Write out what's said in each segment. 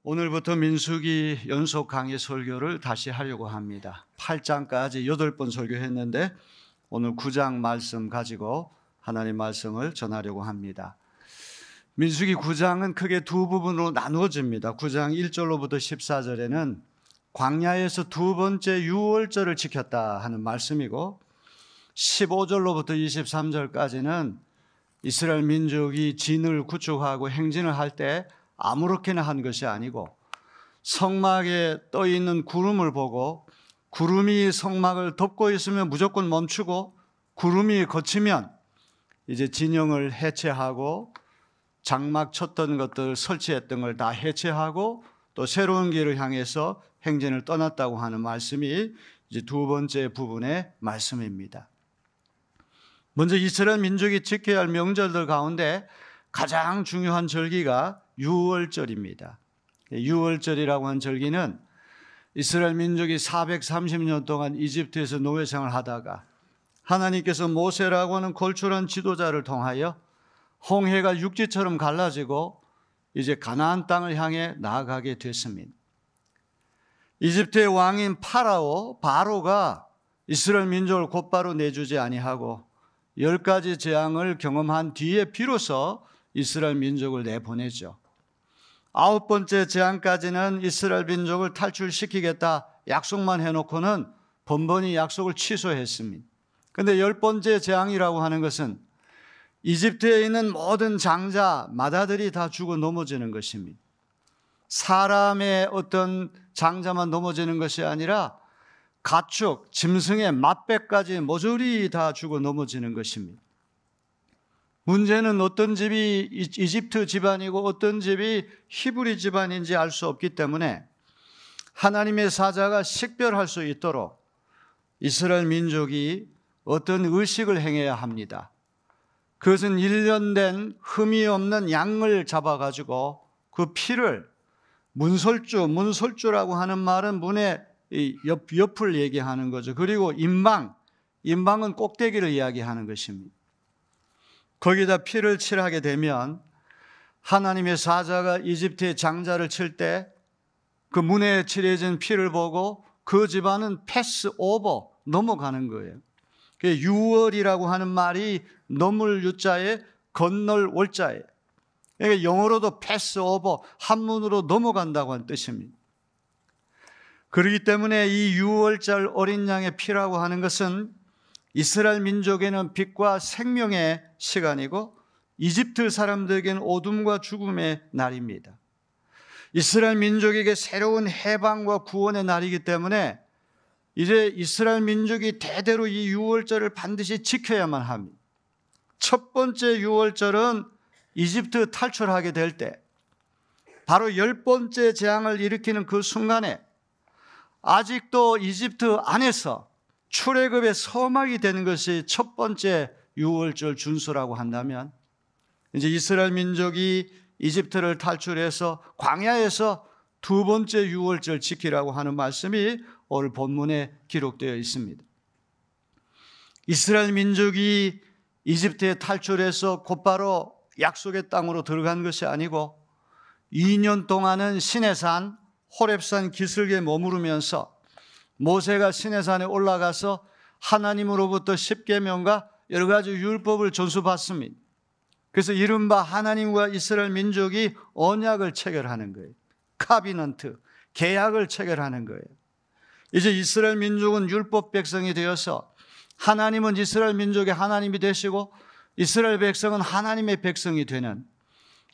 오늘부터 민수기 연속 강의 설교를 다시 하려고 합니다. 8장까지 8번 설교했는데 오늘 9장 말씀 가지고 하나님 말씀을 전하려고 합니다. 민수기 9장은 크게 두 부분으로 나누어집니다. 9장 1절로부터 14절에는 광야에서 두 번째 유월절을 지켰다 하는 말씀이고 15절로부터 23절까지는 이스라엘 민족이 진을 구축하고 행진을 할 때 아무렇게나 한 것이 아니고 성막에 떠 있는 구름을 보고 구름이 성막을 덮고 있으면 무조건 멈추고 구름이 걷히면 이제 진영을 해체하고 장막 쳤던 것들 설치했던 걸 다 해체하고 또 새로운 길을 향해서 행진을 떠났다고 하는 말씀이 이제 두 번째 부분의 말씀입니다. 먼저 이스라엘 민족이 지켜야 할 명절들 가운데 가장 중요한 절기가 유월절입니다. 유월절이라고 하는 절기는 이스라엘 민족이 430년 동안 이집트에서 노예 생활을 하다가 하나님께서 모세라고 하는 걸출한 지도자를 통하여 홍해가 육지처럼 갈라지고 이제 가나안 땅을 향해 나아가게 됐습니다. 이집트의 왕인 바로가 이스라엘 민족을 곧바로 내주지 아니하고 10가지 재앙을 경험한 뒤에 비로소 이스라엘 민족을 내보내죠. 9번째 재앙까지는 이스라엘 민족을 탈출시키겠다 약속만 해놓고는 번번이 약속을 취소했습니다. 그런데 10번째 재앙이라고 하는 것은 이집트에 있는 모든 장자, 마다들이 다 죽어 넘어지는 것입니다. 사람의 어떤 장자만 넘어지는 것이 아니라 가축, 짐승의 맏배까지 모조리 다 죽어 넘어지는 것입니다. 문제는 어떤 집이 이집트 집안이고 어떤 집이 히브리 집안인지 알 수 없기 때문에 하나님의 사자가 식별할 수 있도록 이스라엘 민족이 어떤 의식을 행해야 합니다. 그것은 1년 된 흠이 없는 양을 잡아가지고 그 피를 문설주라고 하는 말은 문의 옆을 얘기하는 거죠. 그리고 임방은 꼭대기를 이야기하는 것입니다. 거기다 피를 칠하게 되면 하나님의 사자가 이집트의 장자를 칠 때 그 문에 칠해진 피를 보고 그 집안은 패스 오버, 넘어가는 거예요. 유월이라고 하는 말이 넘을 유자에 건널 월자예요. 그러니까 영어로도 패스 오버, 한문으로 넘어간다고 하는 뜻입니다. 그렇기 때문에 이 유월절 어린 양의 피라고 하는 것은 이스라엘 민족에는 빛과 생명의 시간이고 이집트 사람들에게는 어둠과 죽음의 날입니다. 이스라엘 민족에게 새로운 해방과 구원의 날이기 때문에 이제 이스라엘 민족이 대대로 이 유월절을 반드시 지켜야만 합니다. 첫 번째 유월절은 이집트 탈출하게 될 때 바로 10번째 재앙을 일으키는 그 순간에 아직도 이집트 안에서 출애굽의 서막이 되는 것이 첫 번째 유월절 준수라고 한다면 이제 이스라엘 민족이 이집트를 탈출해서 광야에서 두 번째 유월절 지키라고 하는 말씀이 오늘 본문에 기록되어 있습니다. 이스라엘 민족이 이집트에 탈출해서 곧바로 약속의 땅으로 들어간 것이 아니고 2년 동안은 시내산 호렙산 기슭에 머무르면서 모세가 시내산에 올라가서 하나님으로부터 십계명과 여러 가지 율법을 전수받습니다. 그래서 이른바 하나님과 이스라엘 민족이 언약을 체결하는 거예요. 카비넌트, 계약을 체결하는 거예요. 이제 이스라엘 민족은 율법 백성이 되어서 하나님은 이스라엘 민족의 하나님이 되시고 이스라엘 백성은 하나님의 백성이 되는,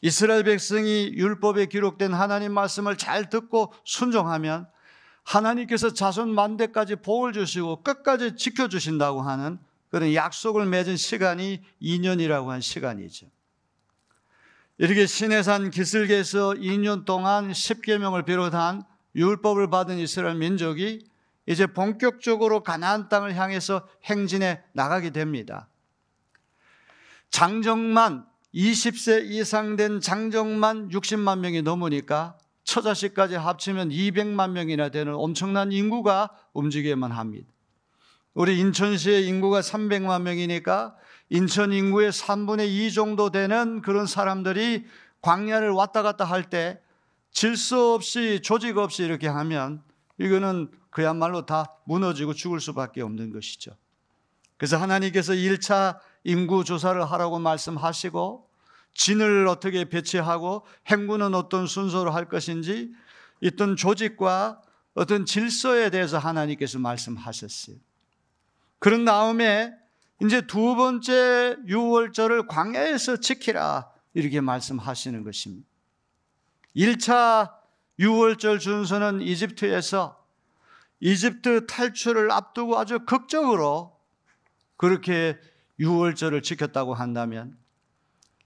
이스라엘 백성이 율법에 기록된 하나님 말씀을 잘 듣고 순종하면 하나님께서 자손 만대까지 복을 주시고 끝까지 지켜주신다고 하는 그런 약속을 맺은 시간이 2년이라고 한 시간이죠. 이렇게 시내산 기슭에서 2년 동안 십계명을 비롯한 율법을 받은 이스라엘 민족이 이제 본격적으로 가나안 땅을 향해서 행진해 나가게 됩니다. 장정만 20세 이상 된 장정만 60만 명이 넘으니까 처자식까지 합치면 200만 명이나 되는 엄청난 인구가 움직여야만 합니다. 우리 인천시의 인구가 300만 명이니까 인천 인구의 3분의 2 정도 되는 그런 사람들이 광야를 왔다 갔다 할 때 질서 없이 조직 없이 이렇게 하면 이거는 그야말로 다 무너지고 죽을 수밖에 없는 것이죠. 그래서 하나님께서 1차 인구 조사를 하라고 말씀하시고 진을 어떻게 배치하고 행군은 어떤 순서로 할 것인지 어떤 조직과 어떤 질서에 대해서 하나님께서 말씀하셨어요. 그런 다음에 이제 두 번째 유월절을 광야에서 지키라 이렇게 말씀하시는 것입니다. 1차 유월절 준수는 이집트에서 이집트 탈출을 앞두고 아주 극적으로 그렇게 유월절을 지켰다고 한다면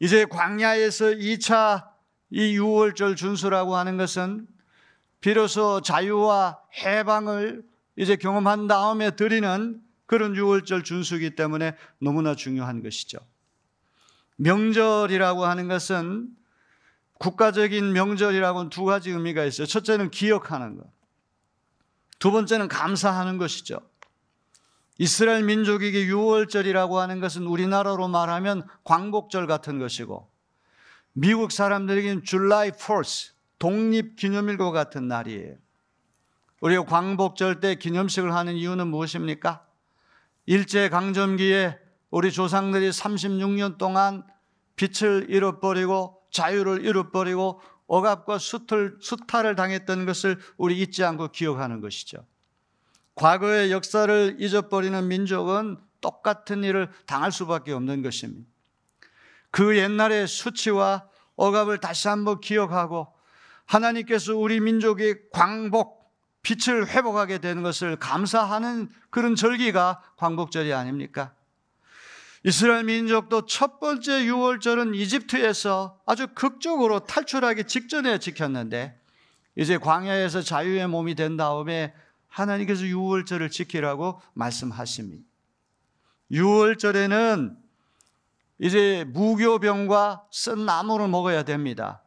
이제 광야에서 2차 이 유월절 준수라고 하는 것은 비로소 자유와 해방을 이제 경험한 다음에 드리는 그런 유월절 준수이기 때문에 너무나 중요한 것이죠. 명절이라고 하는 것은 국가적인 명절이라고는 두 가지 의미가 있어요. 첫째는 기억하는 것, 두 번째는 감사하는 것이죠. 이스라엘 민족에게 유월절이라고 하는 것은 우리나라로 말하면 광복절 같은 것이고 미국 사람들에게는 July 4th, 독립기념일과 같은 날이에요. 우리가 광복절 때 기념식을 하는 이유는 무엇입니까? 일제강점기에 우리 조상들이 36년 동안 빛을 잃어버리고 자유를 잃어버리고 억압과 수탈을 당했던 것을 우리 잊지 않고 기억하는 것이죠. 과거의 역사를 잊어버리는 민족은 똑같은 일을 당할 수밖에 없는 것입니다. 그 옛날의 수치와 억압을 다시 한번 기억하고 하나님께서 우리 민족의 광복, 빛을 회복하게 되는 것을 감사하는 그런 절기가 광복절이 아닙니까? 이스라엘 민족도 첫 번째 유월절은 이집트에서 아주 극적으로 탈출하기 직전에 지켰는데 이제 광야에서 자유의 몸이 된 다음에 하나님께서 유월절을 지키라고 말씀하십니다. 유월절에는 이제 무교병과 쓴 나물을 먹어야 됩니다.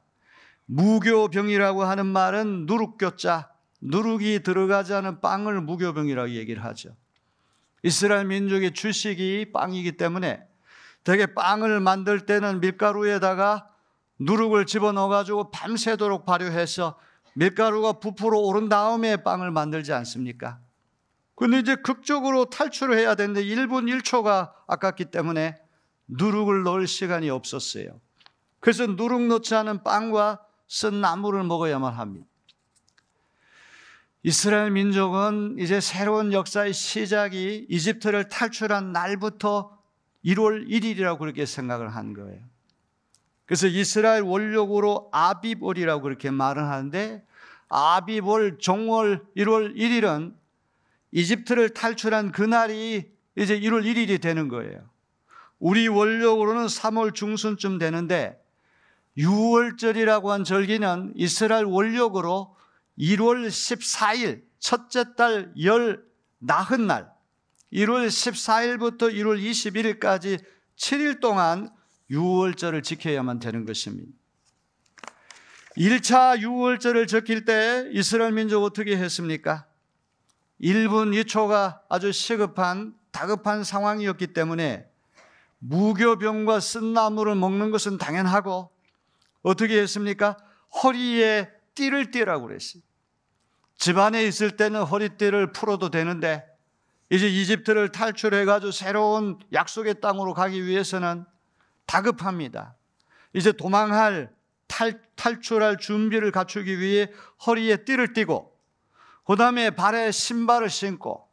무교병이라고 하는 말은 누룩교자, 누룩이 들어가지 않은 빵을 무교병이라고 얘기를 하죠. 이스라엘 민족의 주식이 빵이기 때문에 되게 빵을 만들 때는 밀가루에다가 누룩을 집어넣어가지고 밤새도록 발효해서 밀가루가 부풀어 오른 다음에 빵을 만들지 않습니까? 근데 이제 극적으로 탈출을 해야 되는데 1분 1초가 아깝기 때문에 누룩을 넣을 시간이 없었어요. 그래서 누룩 넣지 않은 빵과 쓴 나물을 먹어야만 합니다. 이스라엘 민족은 이제 새로운 역사의 시작이 이집트를 탈출한 날부터 1월 1일이라고 그렇게 생각을 한 거예요. 그래서 이스라엘 원력으로 아비월이라고 그렇게 말을 하는데 아비월 정월 1월 1일은 이집트를 탈출한 그날이 이제 1월 1일이 되는 거예요. 우리 원력으로는 3월 중순쯤 되는데 유월절이라고 한 절기는 이스라엘 원력으로 1월 14일 첫째 달 열 나흔 날 1월 14일부터 1월 21일까지 7일 동안 유월절을 지켜야만 되는 것입니다. 1차 유월절을 지킬 때 이스라엘 민족 어떻게 했습니까? 1분 2초가 아주 시급한 다급한 상황이었기 때문에 무교병과 쓴 나물을 먹는 것은 당연하고 어떻게 했습니까? 허리에 띠를 띠라고 그랬어요. 집안에 있을 때는 허리띠를 풀어도 되는데 이제 이집트를 탈출해가지고 새로운 약속의 땅으로 가기 위해서는 다급합니다. 이제 도망할 탈출할 준비를 갖추기 위해 허리에 띠를 띠고 그 다음에 발에 신발을 신고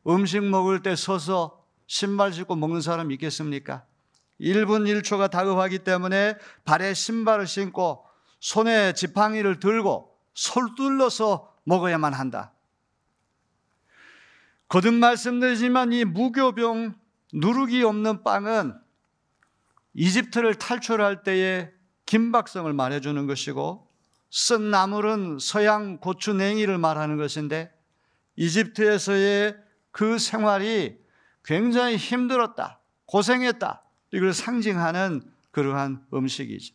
음식 먹을 때 서서 신발 신고 먹는 사람 있겠습니까? 1분 1초가 다급하기 때문에 발에 신발을 신고 손에 지팡이를 들고 서둘러서 먹어야만 한다. 거듭 말씀드리지만 이 무교병 누룩이 없는 빵은 이집트를 탈출할 때의 긴박성을 말해주는 것이고 쓴 나물은 서양 고추 냉이를 말하는 것인데 이집트에서의 그 생활이 굉장히 힘들었다, 고생했다, 이걸 상징하는 그러한 음식이죠.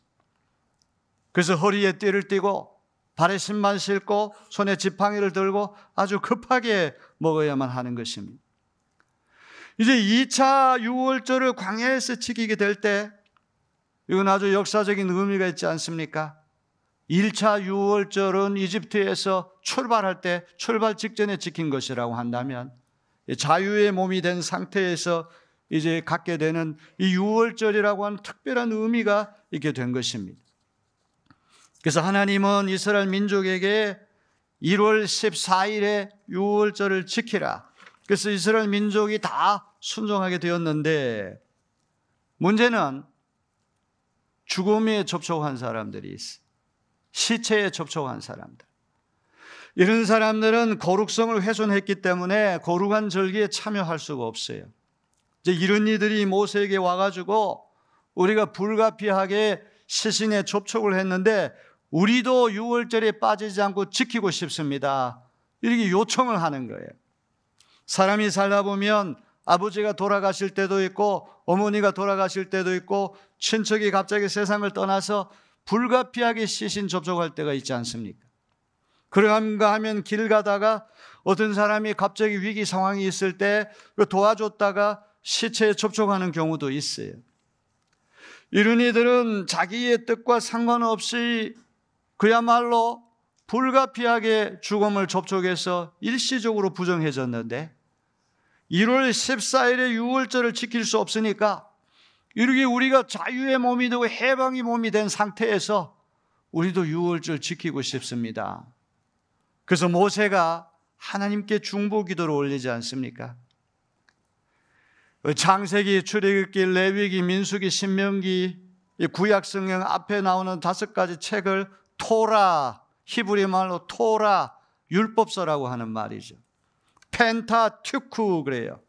그래서 허리에 띠를 띠고 발에 신발 신고 손에 지팡이를 들고 아주 급하게 먹어야만 하는 것입니다. 이제 2차 유월절을 광야에서 지키게 될 때 이건 아주 역사적인 의미가 있지 않습니까? 1차 유월절은 이집트에서 출발할 때 출발 직전에 지킨 것이라고 한다면 자유의 몸이 된 상태에서 이제 갖게 되는 이 유월절이라고 하는 특별한 의미가 있게 된 것입니다. 그래서 하나님은 이스라엘 민족에게 1월 14일에 유월절을 지키라. 그래서 이스라엘 민족이 다 순종하게 되었는데 문제는 죽음에 접촉한 사람들이 있어요. 시체에 접촉한 사람들. 이런 사람들은 거룩성을 훼손했기 때문에 거룩한 절기에 참여할 수가 없어요. 이제 이런 이들이 모세에게 와가지고 우리가 불가피하게 시신에 접촉을 했는데 우리도 유월절에 빠지지 않고 지키고 싶습니다. 이렇게 요청을 하는 거예요. 사람이 살다 보면 아버지가 돌아가실 때도 있고 어머니가 돌아가실 때도 있고 친척이 갑자기 세상을 떠나서 불가피하게 시신 접촉할 때가 있지 않습니까? 그런가 하면 길 가다가 어떤 사람이 갑자기 위기 상황이 있을 때 도와줬다가 시체에 접촉하는 경우도 있어요. 이런 이들은 자기의 뜻과 상관없이 그야말로 불가피하게 죽음을 접촉해서 일시적으로 부정해졌는데 1월 14일에 유월절을 지킬 수 없으니까 이렇게 우리가 자유의 몸이 되고 해방의 몸이 된 상태에서 우리도 유월절 지키고 싶습니다. 그래서 모세가 하나님께 중보 기도를 올리지 않습니까? 창세기, 출애굽기, 레위기, 민수기, 신명기, 구약 성경 앞에 나오는 5가지 책을 토라, 히브리 말로 토라, 율법서라고 하는 말이죠. 펜타튜크 그래요.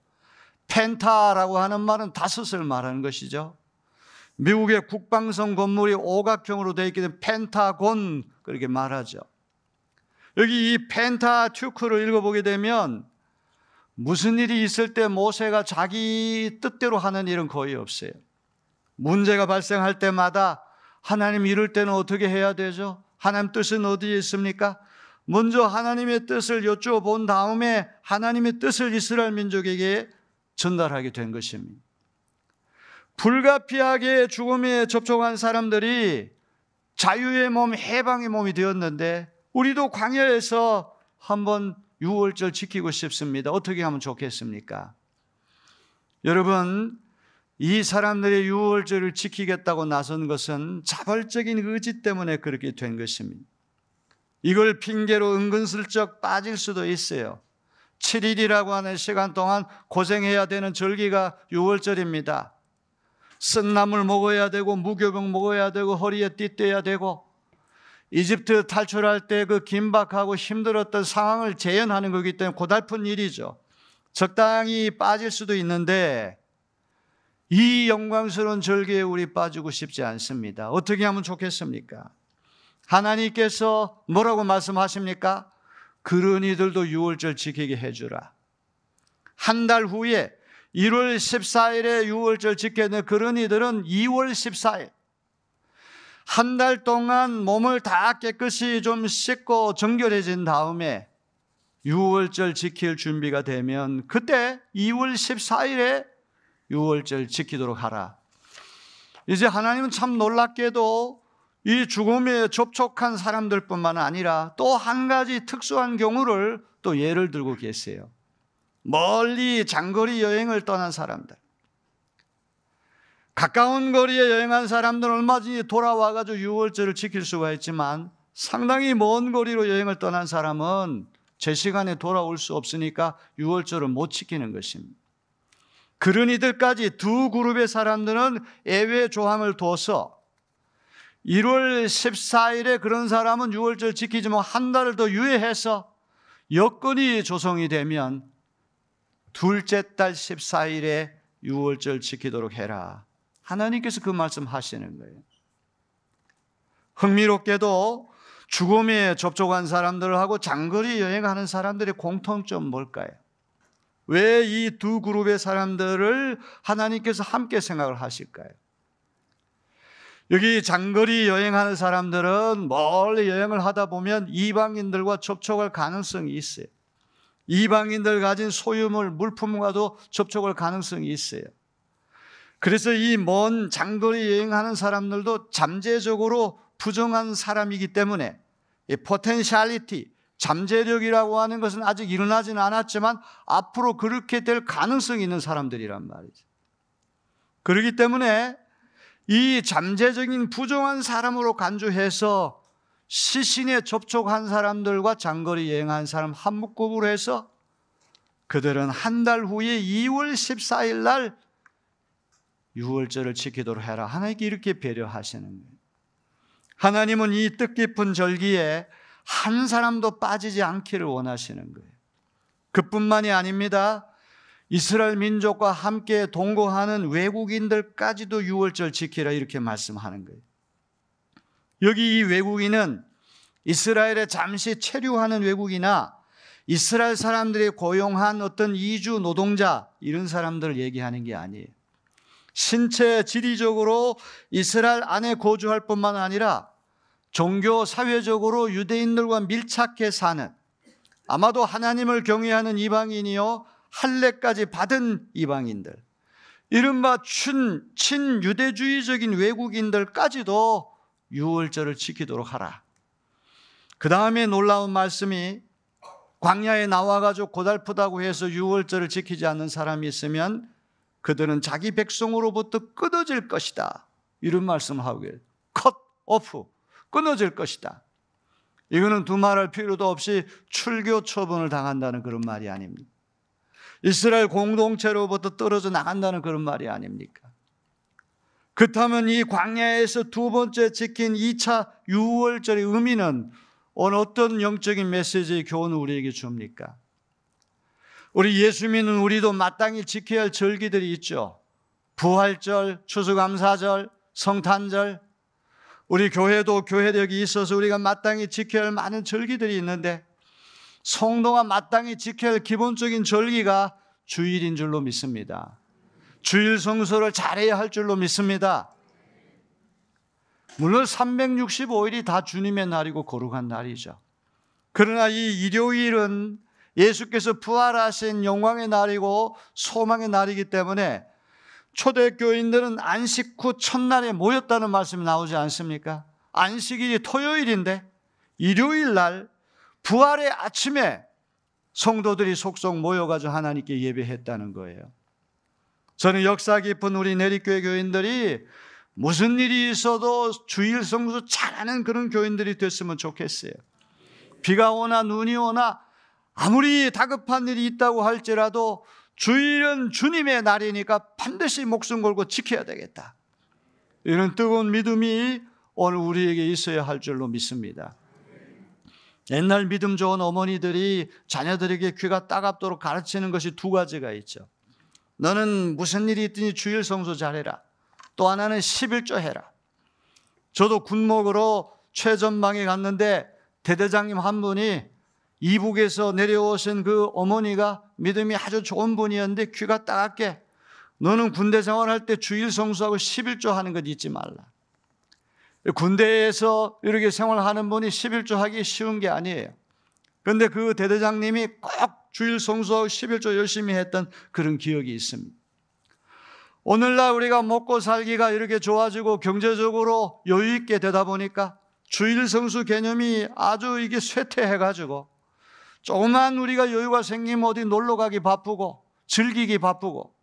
펜타라고 하는 말은 5을 말하는 것이죠. 미국의 국방성 건물이 오각형으로 되어 있기 때문에 펜타곤 그렇게 말하죠. 여기 이 펜타튜크를 읽어보게 되면 무슨 일이 있을 때 모세가 자기 뜻대로 하는 일은 거의 없어요. 문제가 발생할 때마다 하나님 이럴 때는 어떻게 해야 되죠? 하나님 뜻은 어디에 있습니까? 먼저 하나님의 뜻을 여쭤본 다음에 하나님의 뜻을 이스라엘 민족에게 전달하게 된 것입니다. 불가피하게 죽음에 접촉한 사람들이 자유의 몸, 해방의 몸이 되었는데 우리도 광야에서 한번 유월절 지키고 싶습니다. 어떻게 하면 좋겠습니까? 여러분, 이 사람들의 유월절을 지키겠다고 나선 것은 자발적인 의지 때문에 그렇게 된 것입니다. 이걸 핑계로 은근슬쩍 빠질 수도 있어요. 7일이라고 하는 시간 동안 고생해야 되는 절기가 유월절입니다. 쓴나물 먹어야 되고 무교병 먹어야 되고 허리에 띠 떼야 되고 이집트 탈출할 때 그 긴박하고 힘들었던 상황을 재현하는 거기 때문에 고달픈 일이죠. 적당히 빠질 수도 있는데 이 영광스러운 절기에 우리 빠지고 싶지 않습니다. 어떻게 하면 좋겠습니까? 하나님께서 뭐라고 말씀하십니까? 그런 이들도 유월절 지키게 해주라. 한 달 후에 1월 14일에 유월절 지켜야 되는 그런 이들은 2월 14일 한 달 동안 몸을 다 깨끗이 좀 씻고 정결해진 다음에 유월절 지킬 준비가 되면 그때 2월 14일에 유월절 지키도록 하라. 이제 하나님은 참 놀랍게도 이 죽음에 접촉한 사람들뿐만 아니라 또 한 가지 특수한 경우를 또 예를 들고 계세요. 멀리 장거리 여행을 떠난 사람들, 가까운 거리에 여행한 사람들은 얼마든지 돌아와가지고 유월절을 지킬 수가 있지만 상당히 먼 거리로 여행을 떠난 사람은 제 시간에 돌아올 수 없으니까 유월절을 못 지키는 것입니다. 그런 이들까지 두 그룹의 사람들은 예외 조항을 둬서 1월 14일에 그런 사람은 유월절 지키지 뭐 한 달을 더 유예해서 여건이 조성이 되면 둘째 달 14일에 유월절 지키도록 해라. 하나님께서 그 말씀 하시는 거예요. 흥미롭게도 죽음에 접촉한 사람들하고 장거리 여행하는 사람들의 공통점 뭘까요? 왜 이 두 그룹의 사람들을 하나님께서 함께 생각을 하실까요? 여기 장거리 여행하는 사람들은 멀리 여행을 하다 보면 이방인들과 접촉할 가능성이 있어요. 이방인들 가진 소유물, 물품과도 접촉할 가능성이 있어요. 그래서 이 먼 장거리 여행하는 사람들도 잠재적으로 부정한 사람이기 때문에 이 포텐셜리티, 잠재력이라고 하는 것은 아직 일어나지는 않았지만 앞으로 그렇게 될 가능성이 있는 사람들이란 말이죠. 그렇기 때문에 이 잠재적인 부정한 사람으로 간주해서 시신에 접촉한 사람들과 장거리 여행한 사람 한 묶음으로 해서 그들은 한 달 후에 2월 14일 날 유월절을 지키도록 해라. 하나님께 이렇게 배려하시는 거예요. 하나님은 이 뜻깊은 절기에 한 사람도 빠지지 않기를 원하시는 거예요. 그뿐만이 아닙니다. 이스라엘 민족과 함께 동거하는 외국인들까지도 유월절 지키라 이렇게 말씀하는 거예요. 여기 이 외국인은 이스라엘에 잠시 체류하는 외국이나 이스라엘 사람들이 고용한 어떤 이주 노동자 이런 사람들을 얘기하는 게 아니에요. 신체 지리적으로 이스라엘 안에 거주할 뿐만 아니라 종교 사회적으로 유대인들과 밀착해 사는, 아마도 하나님을 경외하는 이방인이요 할례까지 받은 이방인들, 이른바 친유대주의적인 외국인들까지도 유월절을 지키도록 하라. 그 다음에 놀라운 말씀이 광야에 나와가지고 고달프다고 해서 유월절을 지키지 않는 사람이 있으면 그들은 자기 백성으로부터 끊어질 것이다. 이런 말씀을 하고 계세요. 컷 오프, 끊어질 것이다. 이거는 두말할 필요도 없이 출교 처분을 당한다는 그런 말이 아닙니까? 이스라엘 공동체로부터 떨어져 나간다는 그런 말이 아닙니까? 그렇다면 이 광야에서 두 번째 지킨 2차 유월절의 의미는 어떤 영적인 메시지의 교훈을 우리에게 줍니까? 우리 예수 믿는 우리도 마땅히 지켜야 할 절기들이 있죠. 부활절, 추수감사절, 성탄절. 우리 교회도 교회력이 있어서 우리가 마땅히 지켜야 할 많은 절기들이 있는데 성도가 마땅히 지켜야 할 기본적인 절기가 주일인 줄로 믿습니다. 주일 성수를 잘해야 할 줄로 믿습니다. 물론 365일이 다 주님의 날이고 거룩한 날이죠. 그러나 이 일요일은 예수께서 부활하신 영광의 날이고 소망의 날이기 때문에 초대교인들은 안식 후 첫날에 모였다는 말씀이 나오지 않습니까? 안식일이 토요일인데 일요일 날 부활의 아침에 성도들이 속속 모여가지고 하나님께 예배했다는 거예요. 저는 역사 깊은 우리 내리교회 교인들이 무슨 일이 있어도 주일 성수 잘하는 그런 교인들이 됐으면 좋겠어요. 비가 오나 눈이 오나 아무리 다급한 일이 있다고 할지라도 주일은 주님의 날이니까 반드시 목숨 걸고 지켜야 되겠다. 이런 뜨거운 믿음이 오늘 우리에게 있어야 할 줄로 믿습니다. 옛날 믿음 좋은 어머니들이 자녀들에게 귀가 따갑도록 가르치는 것이 두 가지가 있죠. 너는 무슨 일이 있든지 주일 성수 잘해라. 또 하나는 11조 해라. 저도 군목으로 최전방에 갔는데 대대장님 한 분이 이북에서 내려오신 그 어머니가 믿음이 아주 좋은 분이었는데 귀가 따갑게 너는 군대 생활할 때 주일 성수하고 11조 하는 것 잊지 말라. 군대에서 이렇게 생활하는 분이 11조 하기 쉬운 게 아니에요. 그런데 그 대대장님이 꼭 주일 성수하고 11조 열심히 했던 그런 기억이 있습니다. 오늘날 우리가 먹고 살기가 이렇게 좋아지고 경제적으로 여유 있게 되다 보니까 주일 성수 개념이 아주 이게 쇠퇴해가지고 조금만 우리가 여유가 생기면 어디 놀러 가기 바쁘고 즐기기 바쁘고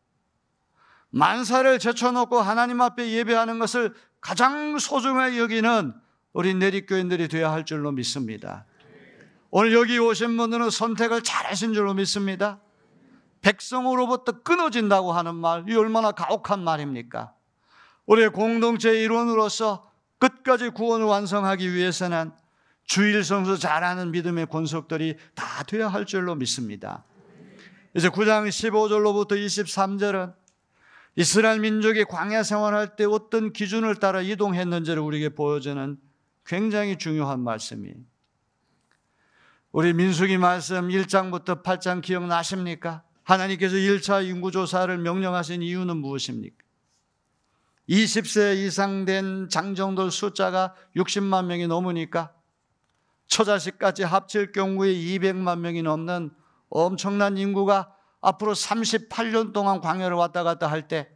만사를 제쳐놓고 하나님 앞에 예배하는 것을 가장 소중하게 여기는 우리 내리교인들이 되어야 할 줄로 믿습니다. 오늘 여기 오신 분들은 선택을 잘하신 줄로 믿습니다. 백성으로부터 끊어진다고 하는 말, 이 얼마나 가혹한 말입니까? 우리의 공동체의 일원으로서 끝까지 구원을 완성하기 위해서는 주일 성수 잘하는 믿음의 권속들이 다 되어야 할 줄로 믿습니다. 이제 9장 15절로부터 23절은 이스라엘 민족이 광야 생활할 때 어떤 기준을 따라 이동했는지를 우리에게 보여주는 굉장히 중요한 말씀이에요. 우리 민수기 말씀 1장부터 8장 기억나십니까? 하나님께서 1차 인구조사를 명령하신 이유는 무엇입니까? 20세 이상 된 장정들 숫자가 60만 명이 넘으니까 처자식까지 합칠 경우에 200만 명이 넘는 엄청난 인구가 앞으로 38년 동안 광야를 왔다 갔다 할 때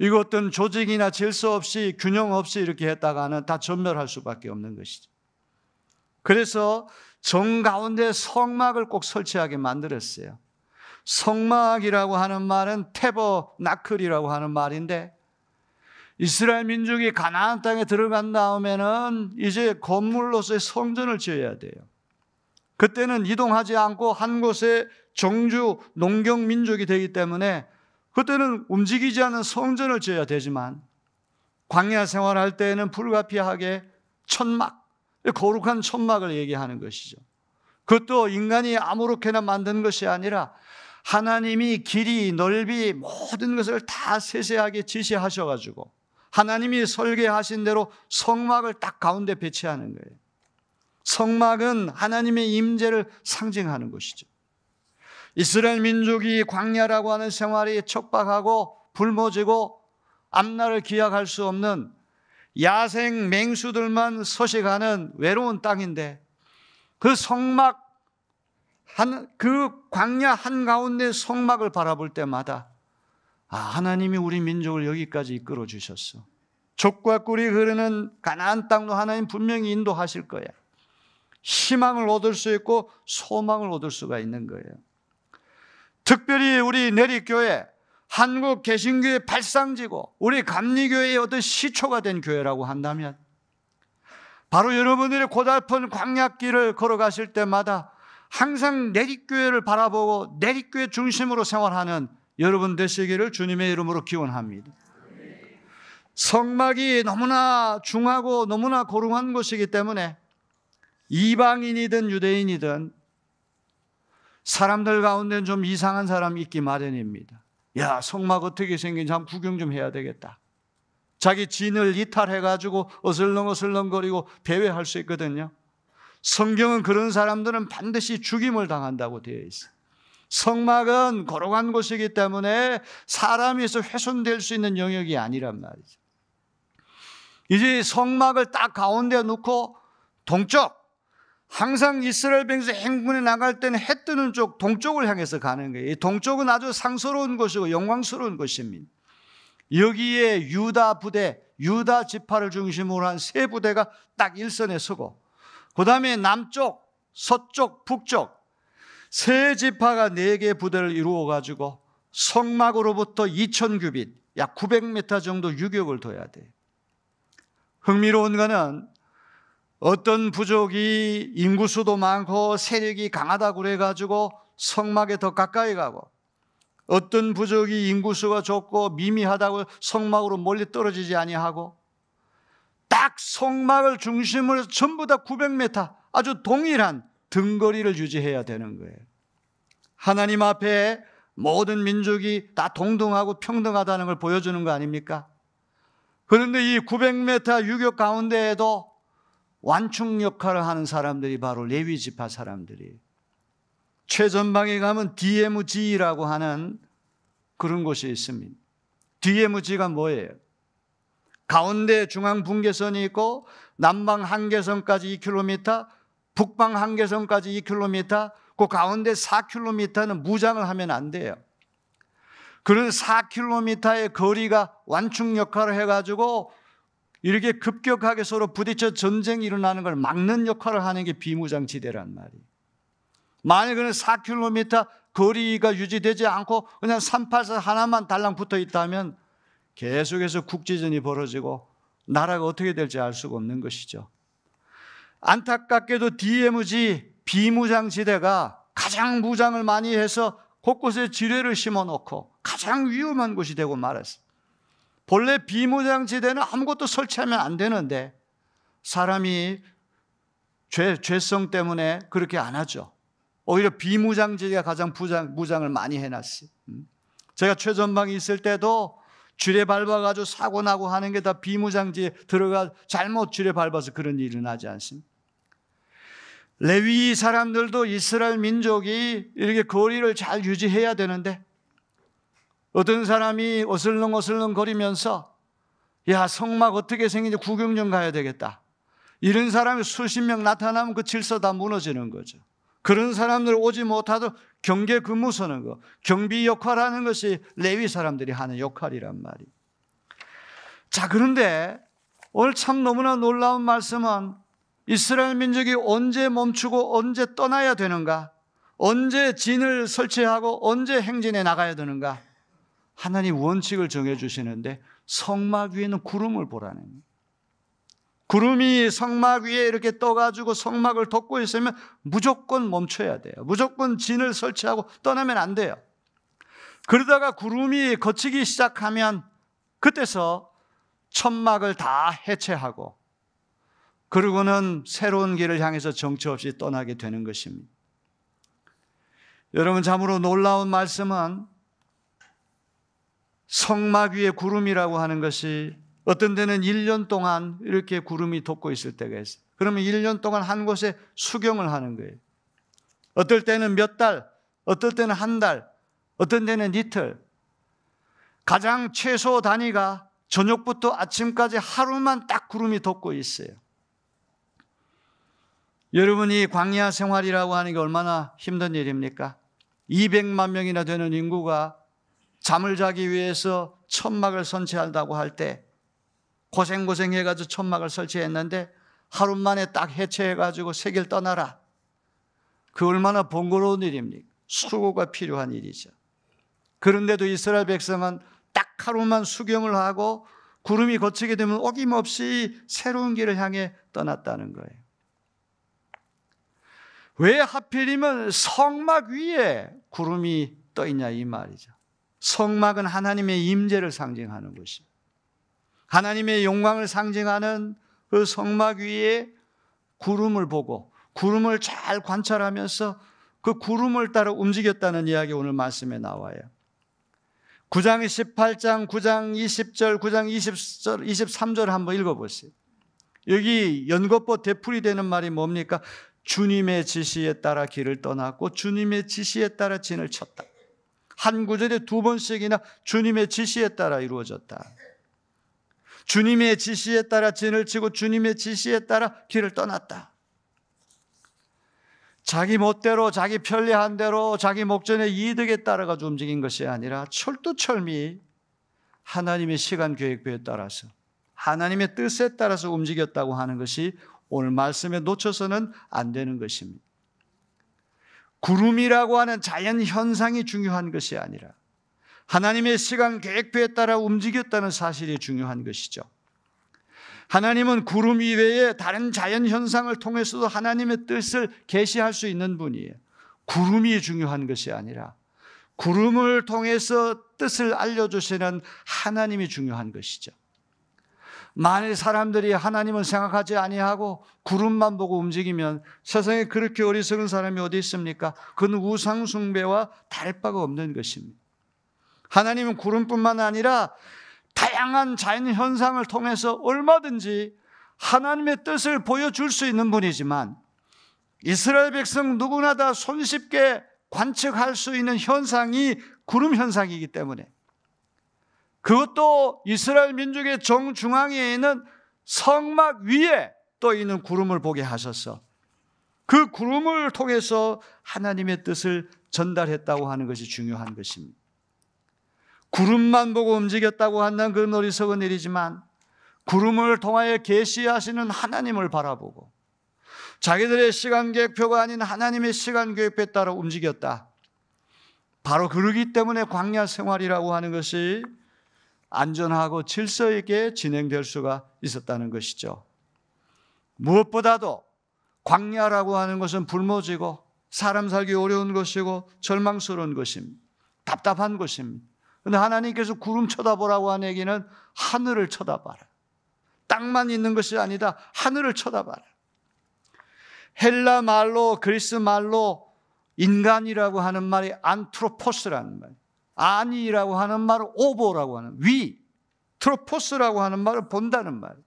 이거 어떤 조직이나 질서 없이 균형 없이 이렇게 했다가는 다 전멸할 수밖에 없는 것이죠. 그래서 정 가운데 성막을 꼭 설치하게 만들었어요. 성막이라고 하는 말은 태버나클이라고 하는 말인데, 이스라엘 민족이 가나안 땅에 들어간 다음에는 이제 건물로서의 성전을 지어야 돼요. 그때는 이동하지 않고 한 곳에 정주 농경 민족이 되기 때문에 그때는 움직이지 않는 성전을 지어야 되지만, 광야 생활할 때에는 불가피하게 천막, 거룩한 천막을 얘기하는 것이죠. 그것도 인간이 아무렇게나 만든 것이 아니라 하나님이 길이, 넓이 모든 것을 다 세세하게 지시하셔가지고 하나님이 설계하신 대로 성막을 딱 가운데 배치하는 거예요. 성막은 하나님의 임재를 상징하는 것이죠. 이스라엘 민족이 광야라고 하는 생활이 척박하고 굶어지고 앞날을 기약할 수 없는 야생 맹수들만 서식하는 외로운 땅인데, 그 성막, 그 광야 한가운데 성막을 바라볼 때마다 하나님이 우리 민족을 여기까지 이끌어 주셨어. 족과 꿀이 흐르는 가나안 땅도 하나님 분명히 인도하실 거야. 희망을 얻을 수 있고 소망을 얻을 수가 있는 거예요. 특별히 우리 내리교회, 한국 개신교의 발상지고 우리 감리교회의 어떤 시초가 된 교회라고 한다면, 바로 여러분들이 고달픈 광야길을 걸어가실 때마다 항상 내리교회를 바라보고 내리교회 중심으로 생활하는 여러분 되시기를 주님의 이름으로 기원합니다. 성막이 너무나 중하고 너무나 거룩한 곳이기 때문에 이방인이든 유대인이든 사람들 가운데는 좀 이상한 사람이 있기 마련입니다. 야, 성막 어떻게 생긴지 한번 구경 좀 해야 되겠다. 자기 진을 이탈해가지고 어슬렁어슬렁거리고 배회할 수 있거든요. 성경은 그런 사람들은 반드시 죽임을 당한다고 되어 있어요. 성막은 거룩한 곳이기 때문에 사람에서 훼손될 수 있는 영역이 아니란 말이죠. 이제 성막을 딱 가운데 놓고 동쪽, 항상 이스라엘 백성 행군에 나갈 때는 해 뜨는 쪽 동쪽을 향해서 가는 거예요. 이 동쪽은 아주 상스러운 곳이고 영광스러운 곳입니다. 여기에 유다 부대, 유다 지파를 중심으로 한 세 부대가 딱 일선에 서고, 그 다음에 남쪽, 서쪽, 북쪽 세 지파가 4개 부대를 이루어 가지고 성막으로부터 2000규빗, 약 900m 정도 유격을 둬야 돼요. 흥미로운 거는 어떤 부족이 인구수도 많고 세력이 강하다고 그래가지고 성막에 더 가까이 가고, 어떤 부족이 인구수가 적고 미미하다고 성막으로 멀리 떨어지지 아니하고, 딱 성막을 중심으로 해서 전부 다 900m 아주 동일한 등거리를 유지해야 되는 거예요. 하나님 앞에 모든 민족이 다 동등하고 평등하다는 걸 보여주는 거 아닙니까? 그런데 이 900m 유격 가운데에도 완충 역할을 하는 사람들이 바로 레위 지파 사람들이, 최전방에 가면 DMZ라고 하는 그런 곳이 있습니다. DMZ가 뭐예요? 가운데 중앙 분계선이 있고 남방 한계선까지 2km, 북방 한계선까지 2km, 그 가운데 4km는 무장을 하면 안 돼요. 그런 4km의 거리가 완충 역할을 해가지고 이렇게 급격하게 서로 부딪혀 전쟁이 일어나는 걸 막는 역할을 하는 게 비무장지대란 말이에요. 만약 그는 4km 거리가 유지되지 않고 그냥 384 하나만 달랑 붙어 있다면 계속해서 국지전이 벌어지고 나라가 어떻게 될지 알 수가 없는 것이죠. 안타깝게도 DMZ 비무장지대가 가장 무장을 많이 해서 곳곳에 지뢰를 심어놓고 가장 위험한 곳이 되고 말았어요. 본래 비무장지대는 아무것도 설치하면 안 되는데 사람이 죄성 때문에 그렇게 안 하죠. 오히려 비무장지대가 가장 무장을 많이 해놨어요. 제가 최전방에 있을 때도 지뢰 밟아가지고 사고 나고 하는 게 다 비무장지에 들어가 잘못 지뢰 밟아서 그런 일이 일어나지 않습니다. 레위 사람들도 이스라엘 민족이 이렇게 거리를 잘 유지해야 되는데, 어떤 사람이 어슬렁어슬렁 거리면서 야, 성막 어떻게 생긴지 구경 좀 가야 되겠다, 이런 사람이 수십 명 나타나면 그 질서 다 무너지는 거죠. 그런 사람들 오지 못하도록 경계 근무 서는 거, 경비 역할하는 것이 레위 사람들이 하는 역할이란 말이에요. 자, 그런데 오늘 참 너무나 놀라운 말씀은 이스라엘 민족이 언제 멈추고 언제 떠나야 되는가? 언제 진을 설치하고 언제 행진해 나가야 되는가? 하나님 원칙을 정해주시는데 성막 위에는 구름을 보라는 거예요. 구름이 성막 위에 이렇게 떠가지고 성막을 덮고 있으면 무조건 멈춰야 돼요. 무조건 진을 설치하고 떠나면 안 돼요. 그러다가 구름이 걷히기 시작하면 그때서 천막을 다 해체하고 그러고는 새로운 길을 향해서 정처 없이 떠나게 되는 것입니다. 여러분, 참으로 놀라운 말씀은 성막 위에 구름이라고 하는 것이 어떤 데는 1년 동안 이렇게 구름이 덮고 있을 때가 있어요. 그러면 1년 동안 한 곳에 수경을 하는 거예요. 어떨 때는 몇 달, 어떨 때는 한 달, 어떤 데는 이틀. 가장 최소 단위가 저녁부터 아침까지 하루만 딱 구름이 덮고 있어요. 여러분이 광야 생활이라고 하는 게 얼마나 힘든 일입니까? 200만 명이나 되는 인구가 잠을 자기 위해서 천막을 설치한다고 할 때 고생해가지고 천막을 설치했는데 하루 만에 딱 해체해가지고 세계를 떠나라. 그 얼마나 번거로운 일입니까? 수고가 필요한 일이죠. 그런데도 이스라엘 백성은 딱 하루만 수경을 하고 구름이 걷히게 되면 어김없이 새로운 길을 향해 떠났다는 거예요. 왜 하필이면 성막 위에 구름이 떠 있냐 이 말이죠. 성막은 하나님의 임재를 상징하는 것입니다. 하나님의 영광을 상징하는 그 성막 위에 구름을 보고 구름을 잘 관찰하면서 그 구름을 따라 움직였다는 이야기 오늘 말씀에 나와요. 9장 18장, 9장 20절, 9장 20절, 23절 한번 읽어보세요. 여기 연거푸 되풀이 되는 말이 뭡니까? 주님의 지시에 따라 길을 떠났고 주님의 지시에 따라 진을 쳤다. 한 구절에 2번씩이나 주님의 지시에 따라 이루어졌다. 주님의 지시에 따라 진을 치고 주님의 지시에 따라 길을 떠났다. 자기 멋대로 자기 편리한 대로 자기 목전의 이득에 따라가 움직인 것이 아니라 철두철미 하나님의 시간 계획표에 따라서 하나님의 뜻에 따라서 움직였다고 하는 것이 오늘 말씀에 놓쳐서는 안 되는 것입니다. 구름이라고 하는 자연 현상이 중요한 것이 아니라 하나님의 시간 계획표에 따라 움직였다는 사실이 중요한 것이죠. 하나님은 구름 이외에 다른 자연 현상을 통해서도 하나님의 뜻을 계시할 수 있는 분이에요. 구름이 중요한 것이 아니라 구름을 통해서 뜻을 알려주시는 하나님이 중요한 것이죠. 만일 사람들이 하나님은 생각하지 아니하고 구름만 보고 움직이면 세상에 그렇게 어리석은 사람이 어디 있습니까? 그는 우상 숭배와 다를 바가 없는 것입니다. 하나님은 구름뿐만 아니라 다양한 자연 현상을 통해서 얼마든지 하나님의 뜻을 보여줄 수 있는 분이지만 이스라엘 백성 누구나 다 손쉽게 관측할 수 있는 현상이 구름 현상이기 때문에 그것도 이스라엘 민족의 정중앙에 있는 성막 위에 떠 있는 구름을 보게 하셔서 그 구름을 통해서 하나님의 뜻을 전달했다고 하는 것이 중요한 것입니다. 구름만 보고 움직였다고 한다는 그건 어리석은 일이지만 구름을 통하여 계시하시는 하나님을 바라보고 자기들의 시간 계획표가 아닌 하나님의 시간 계획표에 따라 움직였다. 바로 그러기 때문에 광야 생활이라고 하는 것이 안전하고 질서 있게 진행될 수가 있었다는 것이죠. 무엇보다도 광야라고 하는 것은 불모지고 사람 살기 어려운 것이고 절망스러운 것입니다. 답답한 것입니다. 그런데 하나님께서 구름 쳐다보라고 하는 얘기는 하늘을 쳐다봐라. 땅만 있는 것이 아니다. 하늘을 쳐다봐라. 헬라 말로 그리스 말로 인간이라고 하는 말이 안트로포스라는 말이에요. 아니라고 하는 말은 오보라고 하는 위, 트로포스라고 하는 말을 본다는 말이에요.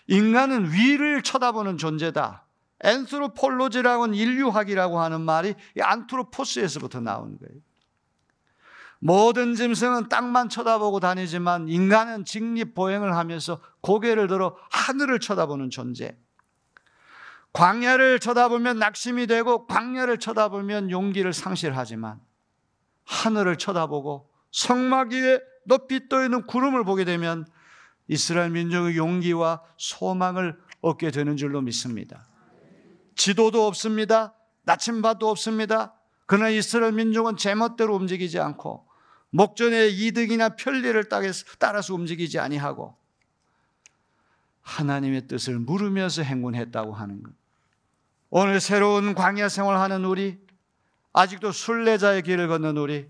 인간은 위를 쳐다보는 존재다. 앤스로폴로지라고 하는 인류학이라고 하는 말이 이 안트로포스에서부터 나온 거예요. 모든 짐승은 땅만 쳐다보고 다니지만 인간은 직립보행을 하면서 고개를 들어 하늘을 쳐다보는 존재. 광야를 쳐다보면 낙심이 되고 광야를 쳐다보면 용기를 상실하지만 하늘을 쳐다보고 성막 위에 높이 떠 있는 구름을 보게 되면 이스라엘 민족의 용기와 소망을 얻게 되는 줄로 믿습니다. 지도도 없습니다. 나침반도 없습니다. 그러나 이스라엘 민족은 제멋대로 움직이지 않고 목전의 이득이나 편리를 따라서 움직이지 아니하고 하나님의 뜻을 물으면서 행군했다고 하는 것. 오늘 새로운 광야 생활하는 우리, 아직도 순례자의 길을 걷는 우리,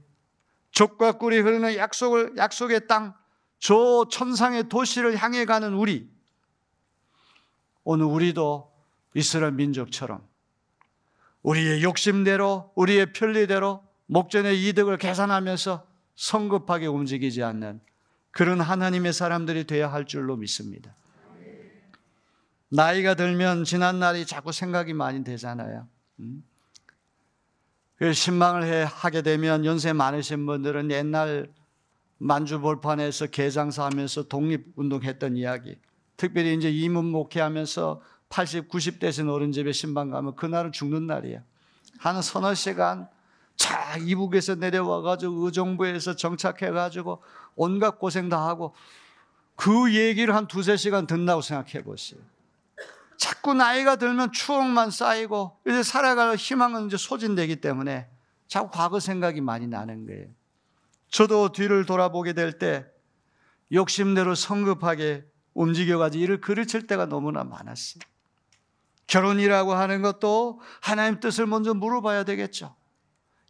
족과 꿀이 흐르는 약속의 땅, 저 천상의 도시를 향해 가는 우리, 오늘 우리도 이스라엘 민족처럼 우리의 욕심대로, 우리의 편리대로 목전의 이득을 계산하면서 성급하게 움직이지 않는 그런 하나님의 사람들이 되어야 할 줄로 믿습니다. 나이가 들면 지난 날이 자꾸 생각이 많이 되잖아요. 신방을 하게 되면 연세 많으신 분들은 옛날 만주벌판에서 개장사하면서 독립운동했던 이야기, 특별히 이제 이문 목회하면서 80, 90 되신 어른 집에 신방 가면 그날은 죽는 날이야. 한 서너 시간 자 이북에서 내려와가지고 의정부에서 정착해가지고 온갖 고생 다 하고 그 얘기를 한 두세 시간 듣는다고 생각해 보세요. 자꾸 나이가 들면 추억만 쌓이고 이제 살아갈 희망은 이제 소진되기 때문에 자꾸 과거 생각이 많이 나는 거예요. 저도 뒤를 돌아보게 될 때 욕심대로 성급하게 움직여가지고 일을 그르칠 때가 너무나 많았어요. 결혼이라고 하는 것도 하나님 뜻을 먼저 물어봐야 되겠죠.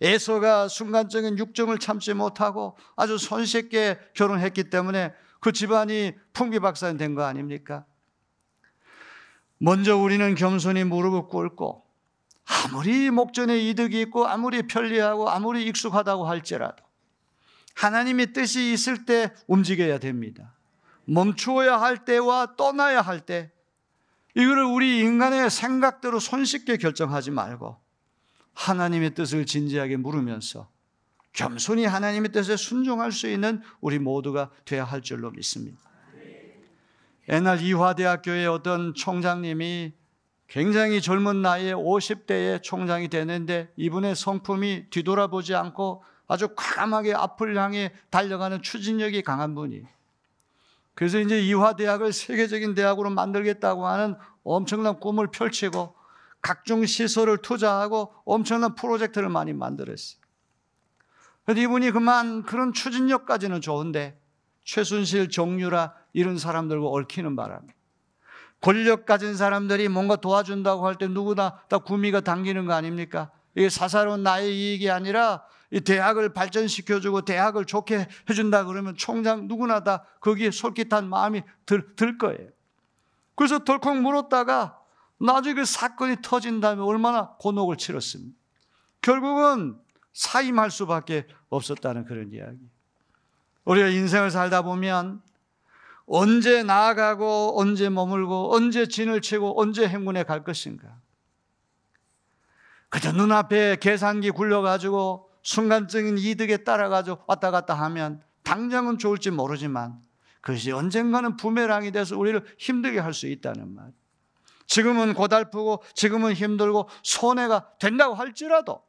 에서가 순간적인 육정을 참지 못하고 아주 손쉽게 결혼했기 때문에 그 집안이 풍비박산이 된 거 아닙니까? 먼저 우리는 겸손히 무릎을 꿇고 아무리 목전에 이득이 있고 아무리 편리하고 아무리 익숙하다고 할지라도 하나님의 뜻이 있을 때 움직여야 됩니다. 멈추어야 할 때와 떠나야 할 때 이거를 우리 인간의 생각대로 손쉽게 결정하지 말고 하나님의 뜻을 진지하게 물으면서 겸손히 하나님의 뜻에 순종할 수 있는 우리 모두가 되어야 할 줄로 믿습니다. 옛날 이화대학교의 어떤 총장님이 굉장히 젊은 나이에 50대에 총장이 되는데 이분의 성품이 뒤돌아보지 않고 아주 과감하게 앞을 향해 달려가는 추진력이 강한 분이. 그래서 이제 이화대학을 세계적인 대학으로 만들겠다고 하는 엄청난 꿈을 펼치고 각종 시설을 투자하고 엄청난 프로젝트를 많이 만들었어요. 그런데 이분이 그런 추진력까지는 좋은데 최순실, 정유라 이런 사람들과 얽히는 바람에 권력 가진 사람들이 뭔가 도와준다고 할 때 누구나 다 구미가 당기는 거 아닙니까? 이게 사사로운 나의 이익이 아니라 이 대학을 발전시켜주고 대학을 좋게 해준다 그러면 총장 누구나 다 거기에 솔깃한 마음이 들 거예요. 그래서 덜컥 물었다가 나중에 그 사건이 터진 다음에 얼마나 곤혹을 치렀습니다. 결국은 사임할 수밖에 없었다는 그런 이야기. 우리가 인생을 살다 보면 언제 나아가고 언제 머물고 언제 진을 치고 언제 행군해 갈 것인가. 그저 눈앞에 계산기 굴려가지고 순간적인 이득에 따라가지고 왔다 갔다 하면 당장은 좋을지 모르지만 그것이 언젠가는 부메랑이 돼서 우리를 힘들게 할 수 있다는 말. 지금은 고달프고 지금은 힘들고 손해가 된다고 할지라도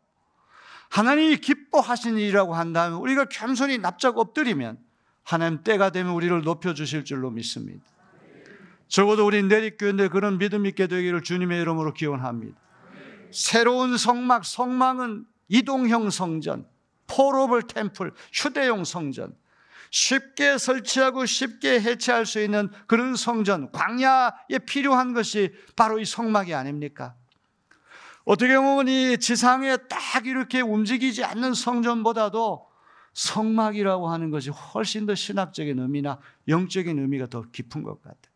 하나님이 기뻐하신 일이라고 한다면 우리가 겸손히 납작 엎드리면 하나님 때가 되면 우리를 높여주실 줄로 믿습니다. 적어도 우리 내리교회인데 그런 믿음 있게 되기를 주님의 이름으로 기원합니다. 새로운 성막은 이동형 성전, 포러블 템플, 휴대용 성전, 쉽게 설치하고 쉽게 해체할 수 있는 그런 성전, 광야에 필요한 것이 바로 이 성막이 아닙니까? 어떻게 보면 이 지상에 딱 이렇게 움직이지 않는 성전보다도 성막이라고 하는 것이 훨씬 더 신학적인 의미나 영적인 의미가 더 깊은 것 같아요.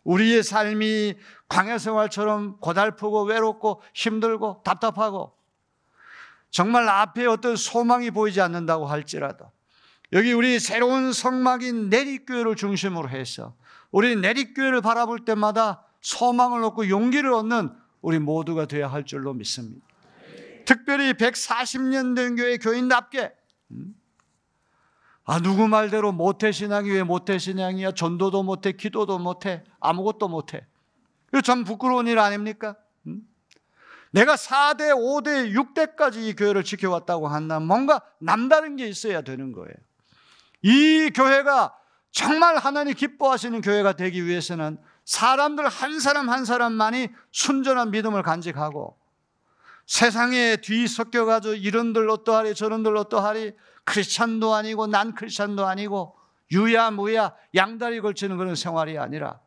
우리의 삶이 광야 생활처럼 고달프고 외롭고 힘들고 답답하고 정말 앞에 어떤 소망이 보이지 않는다고 할지라도 여기 우리 새로운 성막인 내리교회를 중심으로 해서 우리 내리교회를 바라볼 때마다 소망을 얻고 용기를 얻는 우리 모두가 되어야 할 줄로 믿습니다. 특별히 140년 된 교회 교인답게 누구 말대로 모태신앙이 왜 모태신앙이야? 전도도 못해, 기도도 못해, 아무것도 못해. 이거 참 부끄러운 일 아닙니까? 내가 4대, 5대, 6대까지 이 교회를 지켜왔다고 한다면 뭔가 남다른 게 있어야 되는 거예요. 이 교회가 정말 하나님 기뻐하시는 교회가 되기 위해서는 사람들 한 사람 한 사람만이 순전한 믿음을 간직하고 세상에 뒤섞여가지고 이런들 어떠하리 저런들 어떠하리 크리스찬도 아니고 난 크리스찬도 아니고 유야무야 양다리 걸치는 그런 생활이 아니라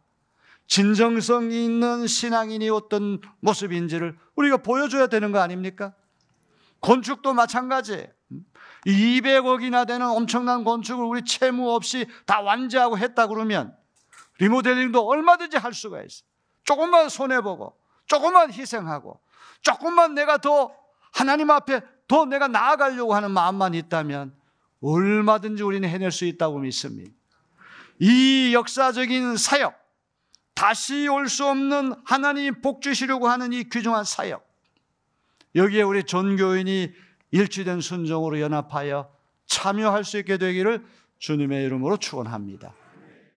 진정성 있는 신앙인이 어떤 모습인지를 우리가 보여줘야 되는 거 아닙니까? 건축도 마찬가지. 200억이나 되는 엄청난 건축을 우리 채무 없이 다 완제하고 했다 그러면 리모델링도 얼마든지 할 수가 있어. 조금만 손해보고 조금만 희생하고 조금만 내가 더 하나님 앞에 더 내가 나아가려고 하는 마음만 있다면 얼마든지 우리는 해낼 수 있다고 믿습니다. 이 역사적인 사역, 다시 올 수 없는 하나님이 복 주시려고 하는 이 귀중한 사역, 여기에 우리 전교인이 일치된 순종으로 연합하여 참여할 수 있게 되기를 주님의 이름으로 축원합니다.